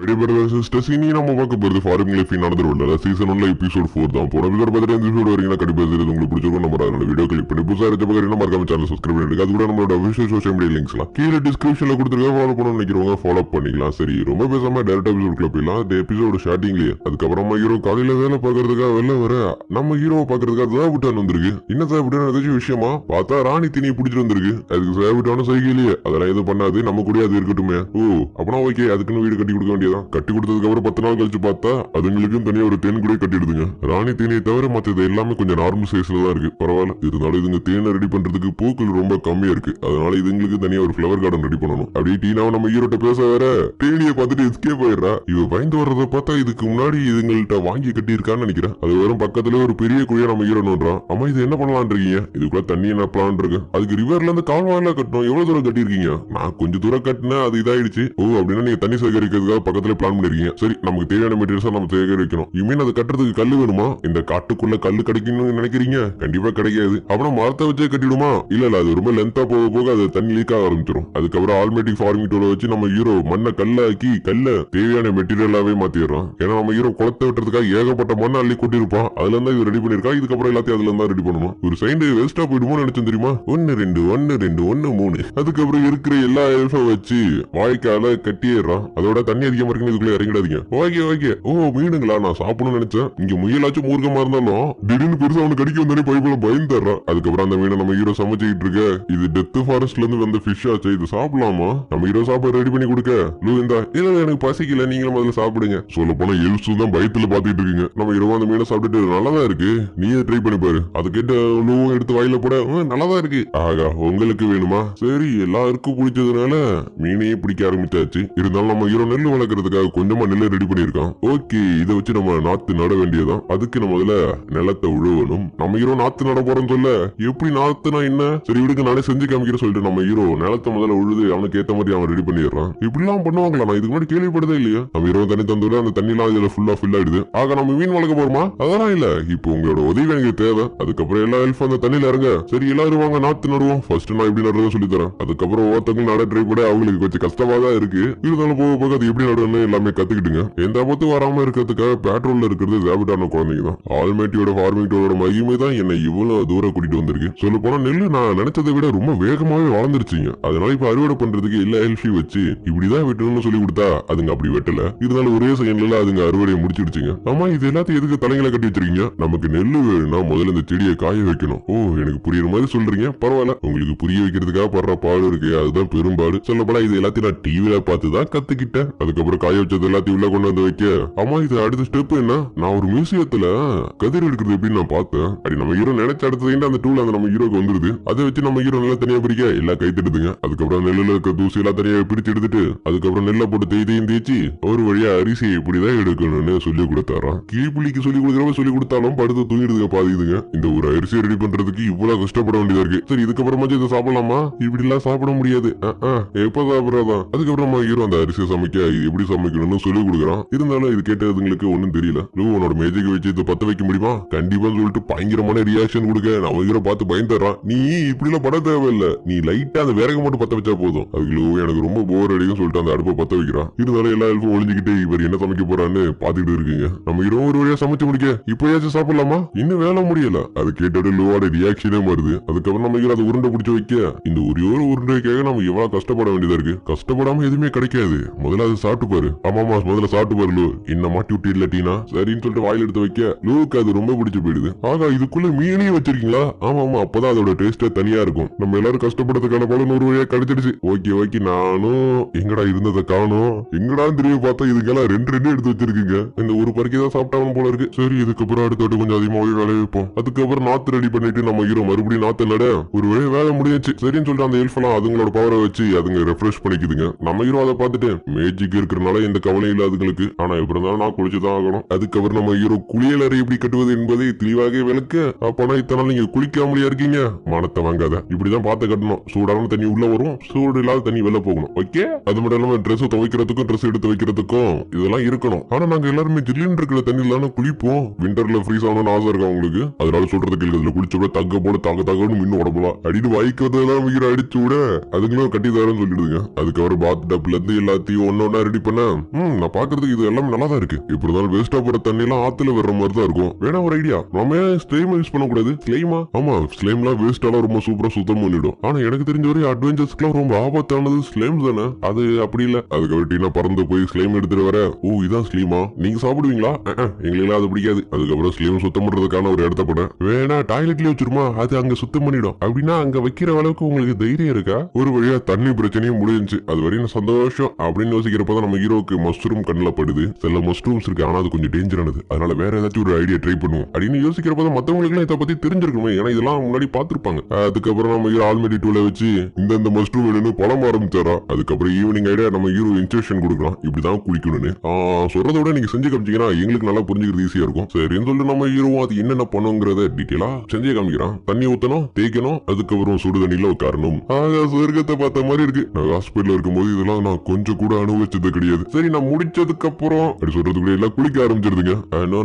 அப்படியே brothers sisters இனி நம்ம பார்க்க போகிறது ஃபாரின் லைஃப் நடந்துட்டு உள்ள சீசன் 1 எபிசோட் 4 தான். போன எபிசோட் பார்த்துட்டு எபிசோட் வரீங்கன்னா கண்டிப்பா இது உங்களுக்கு பிடிச்சிருக்கும். நம்ம அதோட வீடியோ கிளிக் பண்ணி புதுசாக இருக்க பக்கம் மறக்காம சேனல் சப்ஸ்கிரைப் பண்ணிட்டு அது கூட நம்மளோட அஃபிஷியல் சோஷியல் மீடியா லிங்க்ஸ்லாம் கீழே டிஸ்கிரிப்ஷன்ல கொடுத்துருக்க ஃபாலோ பண்ணணும்னு நினைக்கிறவங்க ஃபாலோ பண்ணிக்கலாம். சரி, ரொம்ப பேசாம டேரக்ட் எபிசோட்ல போயிடலாம். எபிசோட ஸ்டார்டிங்லயே அதுக்கப்புறமா ஹீரோ காலையில வேலை பார்க்கறதுக்காக வெளில வர நம்ம ஹீரோவை பார்க்கறதுக்காக சேவிட்டான் வந்திருக்கு. என்ன சேவிட்டான் ஏதாச்சும் விஷயமா பார்த்தா ராணி திணியை பிடிச்சிட்டு வந்திருக்கு. அதுக்கு சேவிட்டான சைக்கிலேயே அதெல்லாம் எதுவும் பண்ணாது, நம்ம கூட அது இருக்கட்டுமே. ஓ அப்பனா ஓகே, அதுக்குன்னு வீடு கட்டி கொடுக்க வேண்டியதான். கட்டி கொடுத்ததுக்கு அப்புறம் 10 நாள் கழிச்சு பார்த்தா அதுங்களுக்கும் தனியா ஒரு தேன் கூட கட்டிடுதுங்க. ராணி தேனியை தவிர மற்றது எல்லாமே கொஞ்சம் நார்மல் சைஸ்ல தான் இருக்கு. பரவாயில்ல, இருந்தாலும் இதுங்க தேனை ரெடி பண்றதுக்கு பூக்கள் ரொம்ப கம்மியா இருக்கு. அதனால இதுங்களுக்கு தனியா ஒரு ஃபிளவர் கார்டன் ரெடி பண்ணணும். அப்படி டீனாவை நம்ம ஹீரோட்ட பேச வேற தேனியை பார்த்துட்டு எஸ்கேப் ஆயிடுறா. இவ பயந்து வர்றதை பார்த்தா இதுக்கு முன்னாடி இதுங்கள்ட்ட வாங்கி கட்டி இருக்கான்னு நினைக்கிறேன். அது வெறும் பக்கத்துல ஒரு பெரிய குழியா நம்ம ஹீரோ நோன்றான். அம்மா இது என்ன பண்ணலான் இருக்கீங்க? இதுக்குள்ள தண்ணி என்ன பிளான் இருக்கு? அதுக்கு ரிவர்ல இருந்து கால்வாயில கட்டணும். எவ்வளவு தூரம் கட்டி இருக்கீங்க? நான் கொஞ்சம் தூரம் கட்டினேன், அது இதாயிடுச்சு. ஓ அப்படின்னா நீங்க தண்ணி சேகரிக்கிறதுக்காக பக்கத்துல பிளான் பண்ணிருக்கீங்க. சரி, நமக்கு தேவையான மெட்டீரியல்ஸா நம்ம சேகரிக்கணும். யூ மீன் அதை கட்டுறதுக்கு கல்லு வேணுமா? இந்த காட்டுக்குள்ள கல்லு கிடைக்கணும்னு நினைக்கிறீங்க? கண்டிப்பா கிடைக்காது. அப்புறம் மரத்தை வச்சே கட்டிடுமா? இல்ல அது ரொம்ப லென்த்தா போக போக அது தண்ணி லீக் ஆக ஆரம்பிச்சிடும். அதுக்கப்புறம் ஆல்மேட்டிக் ஃபார்மிங் டூலை வச்சு நம்ம ஹீரோ மண்ணை கல்லாக்கி கல்ல தேவையான மெட்டீரியலாவே மாத்திடுறான். ஏன்னா நம்ம ஹீரோ குளத்தை விட்டுறதுக்காக ஏகப்பட்ட மண்ணை அள்ளி கொட்டிருப்பான். அதுல இருந்தா இது ரெடி பண்ணிருக்கா. இதுக்கப்புறம் எல்லாத்தையும் அதுல இருந்தா ரெடி பண்ணணும். ஒரு சைடு வேஸ்டா போயிடுமோன்னு நினைச்சேன் தெரியுமா? 1 2 1 2 1 3 அதுக்கப்புறம் இருக்கிற எல்லா எல்ஃபை வச்சு வாய்க்கால கட்டிடுறான். அதோட தண்ணி அதிகமா இருக்குன்னு இதுக்குள்ள இறங்கிடாதீங்க. Okay okay. ஓ மீனுங்களா? நான் சாப்பிடணும்னு நினைச்சேன். இங்க முயலாச்சும் மூர்க்கமா இருந்தாலும் திடீர்னு பெருசா அவனு கடிக்க வந்தானே பைப்புல பயந்துடுறான். அதுக்கப்புறம் அந்த மீனை நம்ம ஹீரோ சமைச்சுக்கிட்டு இருக்க. இது டெத் ஃபாரஸ்ட்ல இருந்து வந்த ஃபிஷ் ஆச்சு, இது சாப்பிடலாமா? நம்ம ஹீரோ சாப்பாடு ரெடி பண்ணி கொடுக்க இந்த இல்ல எனக்கு பசிக்கல, நீங்களும் முதல்ல சாப்பிடுங்க. சொல்ல போனா எல்சு தான் பயத்துல பாத்துட்டு இருக்கீங்க. நம்ம ஹீரோ அந்த மீனை சாப்பிட்டுட்டு நல்லாதான் இருக்கு, நீயே ட்ரை பண்ணி பாரு. அது கேட்டு லூவும் எடுத்து வாயில போட நல்லாதான் இருக்கு. ஆகா உங்களுக்கு வேணுமா? சரி, எல்லாருக்கும் பிடிச்சதுனால மீனையே பிடிக்க ஆரம்பிச்சாச்சு. இருந்தாலும் நம்ம ஹீரோ நெல் வளர்க்கறதுக்காக கொஞ்சமா நெல்லை ரெடி பண்ணிருக்கான். ஓகே, இதை வச்சு நம்ம நாத்து நட வேண்டியதான். அதுக்கு நம்ம முதல்ல நிலத்தை உழுவணும். நம்ம ஹீரோ நாத்து நட போறோம்னு சொல்ல எப்படி நாத்துனா என்ன, சரி விடுங்க நானே செஞ்சு காமிக்கிற சொல்லிட்டு நம்ம ஹீரோ நிலத்தை முதல்ல உழுது அவனுக்கு ஏத்த மாதிரி அவன் ரெடி பண்ணிடுறான். இப்படி எல்லாம் பண்ணுவாங்களா? நான் இதுக்கு முன்னாடி கேள்விப்பட்டதே இல்லையா? நம்ம ஹீரோ தண்ணி தந்துள்ள அந்த தண்ணி எல்லாம் இதுல ஃபுல்லா ஃபில் ஆயிடுது. ஆக நம்ம மீன் வளர்க்க போறோமா? அதெல்லாம் இல்ல, இப்போ உங்களோட உதவி எனக்கு தேவை. அதுக்கப்புறம் எல்லா ஹெல்ப் அந்த தண்ணியில இறங்க. சரி எல்லாரும் வாங்க நாத்து நடுவோம். ஃபர்ஸ்ட் நான் எப்படி நடுறத சொல்லி தரேன். அதுக்கப்புறம் ஒவ்வொருத்தவங்க நட ட்ரை பண்ண அவங்களுக்கு கொஞ்சம் கஷ்டமா தான் இருக்கு. இருந்தாலும் போக போக அது எப்படி நடுன்னு எல்லாமே கத்துக்கிட்டுங்க. எந்த ஆபத்து வராம இருக்கிறதுக்காக பேட்ரோல்ல இருக்கிறது தேவையான குழந்தைங்க தான். ஆல்மேட்டியோட ஃபார்மிங் டூலோட மகிமை தான் என்னை இவ்வளவு தூரம் கூட்டிட்டு வந்திருக்கு. சொல்ல போனா நெல்லு நான் நினைச்சதை விட ரொம்ப வேகமாவே வளர்ந்துருச்சுங்க. அதனால இப்ப அறுவடை பண்றதுக்கு எல்லா ஹெல்ஃபையும் வச்சு இப்படிதான் வெட்டணும்னு சொல்லி கொடுத்தா அதுங்க அப்படி வெட்டல. இருந்தாலும் ஒரே செகண்ட்ல அதுங்க அறுவடையை முடிச்சிடுச்சுங்க. ஆமா, இது எல்லாத்தையும் எதுக்கு தலைங்களை கட்டி வச்சிருக்கீங்க? நமக்கு நெல்லு வேணும்னா முதல்ல இந்த செடியை காய வைக்கணும். ஓ எனக்கு புரியுற மாதிரி சொல்றீங்க, பரவாயில்ல. உங்களுக்கு புரிய வைக்கிறதுக்காக படுற பாடு இருக்கு, அதுதான் பெரும்பாடு. சொல்ல போனா இது எல்லாத்தையும் நான் டிவில பார்த்துதான் கத்துக்கிட்டேன். அதுக்கப்புறம் காய வச்சது எல்லாத்தையும் உள்ள கொண்டு வந்து வைக்க. ஆமா, இது அடுத்த ஸ்டெப் என்ன? நான் ஒரு மியூசியத்துல கதிர் எடுக்கிறது எப்படின்னு நான் பார்த்தேன். அப்படி நம்ம ஹீரோ நினைச்ச அடுத்தது அந்த டூல் அந்த நம்ம ஹீரோக்கு வந்துருது. அதை வச்சு நம்ம ஹீரோ நல்லா தனியா பிரிக்க எல்லாம் கை தட்டுதுங்க. அதுக்கப்புறம் நெல்லுல இருக்க தூசி எல்லாம் தனியா பிரிச்சு எடுத்துட்டு அதுக்கப்புறம் நெல்லை போட்டு தேய்தையும் தேய்ச்சி ஒரு வழியா அரிசியை இப்படிதான் எடுக்கணும்னு சொல்லி கொடுத்தாராம். கீழ்ப்புள்ளிக்கு சொல்லி கொடுக்குறவங்க சொல்லி கொடுத்தாலும் படுத்து தூங்கிடுதுங்க பாதிதுங்க. இந்த ஒரு அரிசியை ரெடி பண்றதுக்கு இவ்வளவு கஷ்டப்பட வேண்டியதா இருக்கு. சரி இதுக்கப்புறமா இதை சாப்பிடலாமா? இப்படி எல்லாம் சாப்பிட முடியாது. எப்ப சாப்பிடறதான்? அதுக்கப்புறம் நம்ம ஹீரோ அந்த அரிசியை சமைக்க இது எப்படி சமைக்கணும்னு சொல்லி கொடுக்குறான். இருந்தாலும் இது கேட்டதுங்களுக்கு ஒன்னும் தெரியல. உன்னோட மேஜைக்கு வச்சு இதை பத்த வைக்க முடியுமா? கண்டிப்பா சொல்லிட்டு பயங்கரமான ரியாக்ஷன் கொடுக்க நம்ம ஹீரோ பார்த்து பயந்துறான். நீ இப்படி எல்லாம் பட தேவையில்ல, நீ லைட்டா அந்த விறகு மட்டும் பத்த வச்சா போதும். அதுக்கு எனக்கு ரொம்ப போர் அடிக்கும் சொல்லிட்டு அந்த அடுப்பை பத்த வைக்கிறான். இருந்தாலும் எல்லா ஹெல்ப்பும் ஒளிஞ்சுக்கிட்டே இவர் என்ன சமைக்க போறான்னு பாத்துக்கிட்டு இருக்குங்க. நம்ம ஹீரோ ஒரு வழியா சமைச்சு முடிக்க இப்பயாச்சும் சாப்பிடலாமா? இன்னும் வேலை முடியல. அது கேட்டது லோவோட ரியாக்ஷனே வருது. அதுக்கப்புறம் நம்ம ஹீரோ அதை உருண்டை பிடிச்சு வைக்க இந்த ஒரே ஒரு உருண்டைக்காக நம்ம எவ்வளவு கஷ்டப்பட வேண்டியதா இருக்கு. கஷ்டப்படாம எதுவுமே கிடைக்காது. முதல்ல அதை சாப்பிட்டு பாரு. ஆமாமா முதல்ல சாப்பிட்டு பாரு லூ. என்ன மாட்டி விட்டு இல்லட்டினா சரின்னு சொல்லிட்டு வாயில எடுத்து வைக்க லூக்கு அது ரொம்ப பிடிச்சு போயிடுது. ஆகா இதுக்குள்ள மீனையும் வச்சிருக்கீங்களா? ஆமா அப்பதான் அதோட டேஸ்டே தனியா இருக்கும். நம்ம எல்லாரும் கஷ்டப்படுறதுக்கான பலன் ஒரு வழியா கிடைச்சிடுச்சு. ஓகே நானும் எங்கடா இருந்ததை காணும். எங்கடா திரும்பி பார்த்தா இதுக்கெல்லாம் ரெண்டு எடுத்து வச்சிருக்கீங்க. இந்த ஒரு பருக்கைதான் சாப்பிட்டாலும் போல இருக்கு. சரி இதுக்கப்புறம் அடுத்த கொஞ்சம் அதிகமாவே வேலையை வைப்போம். அதுக்கப்புறம் நாத்து ரெடி பண்ணிட்டு நம்ம ஹீரோ மறுபடியும் நாத்து நட ஒரு வழியா வேலை முடிஞ்சிச்சு. சரின்னு சொல்லிட்டு அந்த ஹெல்ப் எல்லாம் அதுங்களோட பவரை வச்சு அதுங்க ரெஃப்ரெஷ் பண்ணிக்குதுங்க. நம்ம ஹீரோ அதை பார்த்துட்டு மேஜிக் இருக்கிறனால எந்த கவலையும் இல்ல அதுங்களுக்கு. ஆனா எப்படி இருந்தாலும் நான் குளிச்சுதான் ஆகணும். அதுக்கப்புறம் நம்ம ஹீரோ குளியலறை எப்படி கட்டுவது என்பதை தெளிவாக விளக்க. அப்பனா இத்தனை நீங்க குளிக்காமலியா இருக்கீங்க, மானத்தை வாங்காத. இப்படிதான் பார்த்து கட்டணும். சூடான தண்ணி உள்ள வரும், சூடு இல்லாத தண்ணி வெளில போகணும். ஓகே, அது மட்டும் இல்லாம ட்ரெஸ் துவைக்கிறதுக்கும் ட்ரெஸ் எடுத்து வைக்கிறதுக்கும் இதெல்லாம் இருக்கணும். ஆனா நாங்க எல்லாருமே ஜில்லின்னு இருக்கிற தண்ணியில குளிப்போம். விண்டர்ல ஃப்ரீஸ் ஆகணும்னு ஆசை இருக்கா உங்களுக்கு? அதனால சொல்றது கேள்வி. குளிச்ச கூட தங்க போல தாகன்னு மின்னு உடம்புலாம் அடின்னு வாய்க்கிறதெல்லாம் ஹீரோ அடிச்சு விட அதுங்களும் கட்டி தரேன்னு சொல்லிடுதுங்க. அதுக்கப்புறம் பாத் டப்ல இருந்து எல்லாத்தையும் ஒன்னொன்னா ரெடி பண்ண நான் பாக்குறதுக்கு இது எல்லாமே நல்லா தான் இருக்கு. இப்படிதான் வேஸ்டா போற தண்ணி எல்லாம் ஆத்துல வர்ற மாதிரி தான் இருக்கும். வேணா ஒரு ஐடியா, நம்ம ஸ்லைம் யூஸ் பண்ணக்கூடாது. ஸ்லைமா? ஆமா, ஸ்லைம்லாம் வேஸ்டாலாம் ரொம்ப சூப்பரா சுத்தம் பண்ணிடும். ஆனா எனக்கு தெரிஞ்ச வரை அட்வென்ச்சர்ஸ்க்குலாம் ரொம்ப ஆபத்தானது ஸ்லைம் தானே. அது அப்படி இல்ல. அதுக்கப்புறம் பறந்து போய் ஸ்லைம் எடுத்துட்டு வர, ஓ இதான் ஸ்லீமா, நீங்க சாப்பிடுவீங்களா? எங்களுக்கு அது பிடிக்காது. அதுக்கப்புறம் ஸ்லீம் சுத்தம் பண்றதுக்கான ஒரு இடத்த போட வேணா டாய்லெட்லயே வச்சிருமா, அது அங்க சுத்தம் பண்ணிடும். அப்படின்னா அங்க வைக்கிற அளவுக்கு உங்களுக்கு தைரியம் இருக்கா? ஒரு வழியா தண்ணி பிரச்சனையும் முடிஞ்சு, அது வரையும் சந்தோஷம் அப்படின்னு யோசிக்கிறப்பதான் நம்ம ஹீரோக்கு மஷ்ரூம் கண்ணில் படுது. சில மஷ்ரூம்ஸ் இருக்கு, ஆனா அது கொஞ்சம் டேஞ்சரானது. அதனால வேற ஏதாச்சும் ஒரு ஐடியா ட்ரை பண்ணுவோம் அப்படின்னு யோசிக்கிறப்பதான் மத்தவங்களுக்கு இதை பத்தி தெரிஞ்சிருக்குமே, ஏன்னா இதெல்லாம் முன்னாடி பாத்துருப்பாங்க. அதுக்கப்புறம் நம்ம ஹீரோ ஆல்மெடி டூல வச்சு இந்த மஷ்ரூம் வேணும்னு பழம் ஆரம்பிச்சாரா. அதுக்கப்புறம் ஈவினிங் ஐடியா நம்ம ஹீரோ இன்ஸ்ட்ரக்ஷன் கொடுக்கலாம், இப்படிதான் குளிக்கணும்னு. சொல்றத விட நீங்க செஞ்சு காமிச்சீங்கன்னா எங்களுக்கு நல்லா புரிஞ்சுக்கிறது ஈஸியா இருக்கும். சரின்னு சொல்லி நம்ம ஹீரோவும் அது என்னென்ன பண்ணுங்கிறத டீட்டெயிலா செஞ்சே காமிக்கிறான். தண்ணி ஊத்தணும், தேய்க்கணும், அதுக்கப்புறம் சுடு தண்ணியில உட்காரணும். சொர்க்கத்தை பார்த்த மாதிரி இருக்கு. நான் ஹாஸ்பிட்டல் இருக்கும்போது இதெல்லாம் நான் கொஞ்சம் கூட அனுபவிச்சது கிடையாது. சரி, நான் முடிச்சதுக்கு அப்புறம் அப்படி சொல்றதுக்குள்ள எல்லாம் குளிக்க ஆரம்பிச்சிருதுங்க.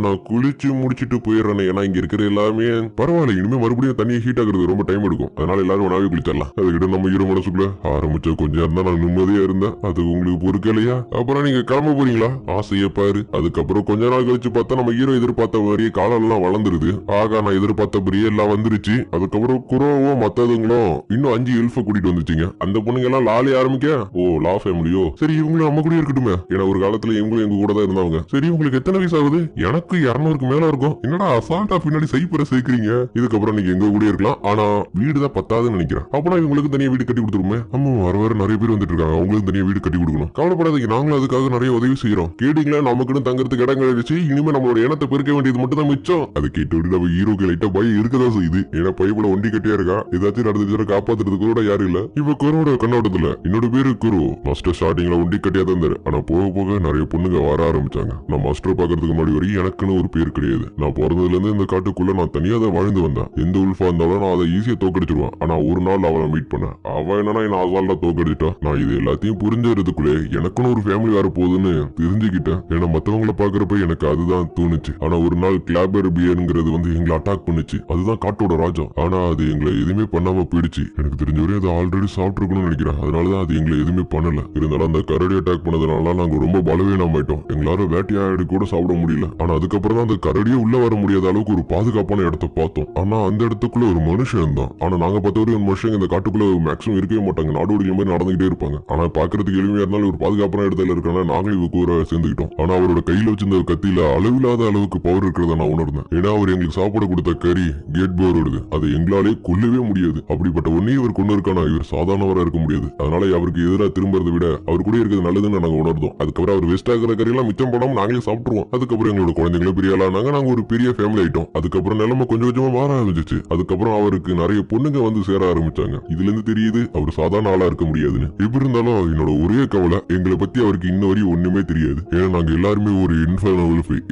நான் குளிச்சு முடிச்சுட்டு போயிடுறேன். ஏன்னா இங்க இருக்கிற எல்லாமே பரவாயில்ல, இனிமே மறுபடியும் தண்ணியை ஹீட் ஆகுறது ரொம்ப டைம் எடுக்கும். அதனால எல்லாரும் ஒன்னாவே குளிச்சிடலாம். அதுக்கிட்ட நம்ம ஹீரோ மனசுக்குள்ள ஆரம்பிச்ச கொஞ்சம் இருந்தா நான் நிம்மதியா இருந்தேன். அது உங்களுக்கு பொறுக்கலையா? அப்புறம் நீங்க கிளம்ப போறீங்களா? ஆசைய பாரு. அதுக்கப்புறம் கொஞ்ச நாள் கழிச்சு பார்த்தா நம்ம ஹீரோ எதிர்பார்த்த மாதிரியே காலெல்லாம் வளர்ந்துருது. ஆகா, நான் எதிர்பார்த்தபடியே எல்லாம் வந்துருச்சு. அதுக்கப்புறம் குரோவும் மத்ததுங்களும் இன்னும் 5 எல்ஃப கூட்டிட்டு வந்துச்சுங்க. அந்த பொண்ணுங்க எல்லாம் லாலி ஆரம்பிக்க, ஓ லா ஃபேமிலியோ, சரி இவங்களும் நம்ம கூட இருக்கட்டுமே. ஏன்னா ஒரு காலத்துல இவங்களும் எங்க கூட தான் இருந்தவங்க. சரி, உங்களுக்கு எத்தனை வயசு ஆகுது? எனக்கு 200க்கு மேல இருக்கும். என்னடா அசால்ட்டா பின்னாடி சைப்பரை சேர்க்கிறீங்க? இதுக்கப்புறம் நீங்க எங்க கூட இருக்கலாம், ஆனா வீடுதான் பத்தாதுன்னு நினைக்கிறேன். அப்பனா இவங்களுக்கு தனியா வீடு கட்டி கொடுத்துருமே. ஆமா, வர நிறைய பேர் வந்துட்டு இருக்காங்க, அவங்களுக்கு தனியா வீடு கட்டி கொடுக்கணும். கவலைப்படாதீங்க, நாங்களும் அதுக்காக நிறைய உதவி செய்யறோம். கேட்டீங்களா, நமக்குன்னு தங்கறதுக்கு இடம் கிடைச்சு, இனிமே நம்மளோட இனத்தை பெருக்க வேண்டியது மட்டும் தான் மிச்சம். அது கேட்டு நம்ம ஹீரோக்கு லைட்டா பயம் இருக்கதான் செய்யுது. ஏன்னா பையப்பட ஒண்டி கட்டியா இருக்கா, ஏதாச்சும் நடந்துச்சுன்னா காப்பாத்துறதுக்கு கூட யாரும் இல்ல. இப்ப குரோட கண்ணோட்டத்துல என்னோட பேரு குரு. மாஸ்டர் ஸ்டார்டிங்ல ஒண்டி கட்டியா தான் இருந்தாரு. ஆனா போக போக நிறைய பொண்ணுங்க வர ஆரம்பிச்சாங்க. நான் மாஸ்டர் பாக்குறதுக்கு முன்னாடி வரைக்கும் எனக்குன்னு ஒரு பேர் கிடையாது. நான் பிறந்ததுல இருந்து இந்த காட்டுக்குள்ள நான் தனியா தான் வாழ்ந்து வந்தேன். எந்த உல்ஃபா இருந்தாலும் நான் அதை ஈஸியா தோக்கடிச்சிருவேன். ஆனா ஒரு நாள் அவளை மீட் பண்ண, அவ என்னன்னா என்ன அசால்ட்டா தோக்கடிச்சிட்டா. நான் இது எல்லாத்தையும் புரிஞ்சதுக்குள்ளே எனக்குன்னு ஒரு ஃபேமிலி வர போகுதுன்னு தெரிஞ்சுக்கிட்டேன். ஏன்னா மத்தவங்களை பாக்குறப்ப எனக்கு அதுதான் தோணுச்சு. ஆனா ஒரு நாள் கிளாபர் பியர்ங்கிறது எங்களை அட்டாக் பண்ணுச்சு. அதுதான் காட்டோட ராஜா. ஆனா அது எங்களை எதுவுமே பண்ணாம போயிடுச்சு. எனக்கு தெரிஞ்ச வரையும் அதை ஆல்ரெடி சாப்பிட்டுருக்கணும்னு நினைக்கிறேன். அதனாலதான் அது எங்களை எதுவுமே பண்ணல. இருந்தாலும் அந்த கரடி அட்டாக் பண்ணதுனால நாங்க ரொம்ப பலவீனமாயிட்டோம். எங்களால வேட்டையாடி கூட சாப்பிட முடியல. ஆனா அதுக்கப்புறம் தான் அந்த கரடியே உள்ள வர முடியாத அளவுக்கு ஒரு பாதுகாப்பான இடத்தை பார்த்தோம். ஆனா அந்த இடத்துக்குள்ள ஒரு மனுஷன் தான். ஆனா நாங்க பார்த்தவரையும் மனுஷங்க இந்த காட்டுக்குள்ள மேக்ஸிமம் இருக்கவே மாட்டாங்க. நாடோடி மாதிரி நடந்துகிட்டே இருப்பாங்க. ஆனா பாக்குறதுக்கு எளிமையா இருந்தாலும் ஒரு பாதுகாப்பான இடத்துல இருக்கா நாங்களும் இவ கூட சேர்ந்துக்கிட்டோம். ஆனா அவரோட கையில வச்சிருந்த கத்தியில அளவில்லாத அளவுக்கு பவர் இருக்கிறத நான் உணர்ந்தேன். ஏன்னா அவர் எங்களுக்கு சாப்பிட கொடுத்த கறி கேட் பவரோடுது. அதை எங்களாலே கொல்லவே முடியாது. அப்படிப்பட்ட ஒன்னே இவர் கொண்டு இருக்கானா, இவர் சாதாரணவரா இருக்க முடியாது. அதனால அவருக்கு எதிராக திரும்பறதை விட அவர் கூட இருக்கிறது நல்லதுன்னு நாங்க உணர்ந்தோம். அதுக்கப்புறம் அவர் வேஸ்ட் ஆகிற கறி எல்லாம் மிச்சம் பண்ணாம நாங்களே சாப்பிட்டுருவோம். அதுக்கப்புறம் எங்களோட குழந்தைங்களும் பெரிய ஆளானாங்க. நாங்க ஒரு பெரிய ஃபேமிலி ஆயிட்டோம். அதுக்கப்புறம் நிலைமை கொஞ்சம் கொஞ்சமா மாற ஆரம்பிச்சிச்சு. அதுக்கப்புறம் அவருக்கு நிறைய பொண்ணுங்க வந்து சேர ஆரம்பிச்சாங்க. இதுல இருந்து தெரியுது அவர் சாதாரண ஆளா இருக்க முடியாதுன்னு. எப்படி இருந்தாலும் என்னோட ஒரே கவலை, எங்களை பத்தி அவருக்கு இன்ன வரையும் ஒண்ணுமே தெரியாது. ஏன்னா நாங்க எல்லாருமே ஒரு இன்ஃபர்னல்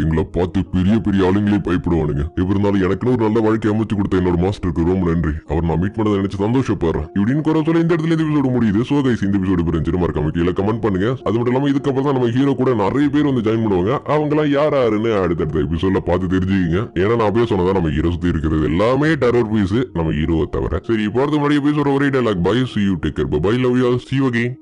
எங்களை பார்த்து பெரிய பெரிய ஆளுங்களே பயப்படுவானுங்க. எப்படி இருந்தாலும் எனக்குன்னு ஒரு நல்ல வாழ்க்கை அமைச்சு கொடுத்த என்னோட மாஸ்டருக்கு ரொம்ப நன்றி. அவர் நான் மீட் பண்ணதை நினைச்சு சந்தோஷப்படுறேன். இப்படின்னு குறை சொல்ல இந்த இடத்துல இந்த எபிசோடு முடியுது. சோ கைஸ், இந்த எபிசோடு பிரிஞ்சு மறக்காம கீழே கமெண்ட் பண்ணுங்க. அது மட்டும் இல்லாம இதுக்கப்புறம் தான் நம்ம ஹீரோ கூட நிறைய பேர் வந்து ஜாயின் பண்ணுவாங்க. அவங்க எல்லாம் யாருன்னு அடுத்தடுத்த எபிசோட்ல பார்த்து தெரிஞ்சுக்கீங்க. ஏன்னா நான் அப்படியே சொன்னதா நம்ம ஹீரோ சுத்தி இருக்கிறது எல்லாமே டெரர் பீஸ், நம்ம ஹீரோவை தவிர. சரி, போறதுக்கு முன்னாடி எபிசோட ஒரே dialogue, bye, see you, take care, bye, love you all, see you again.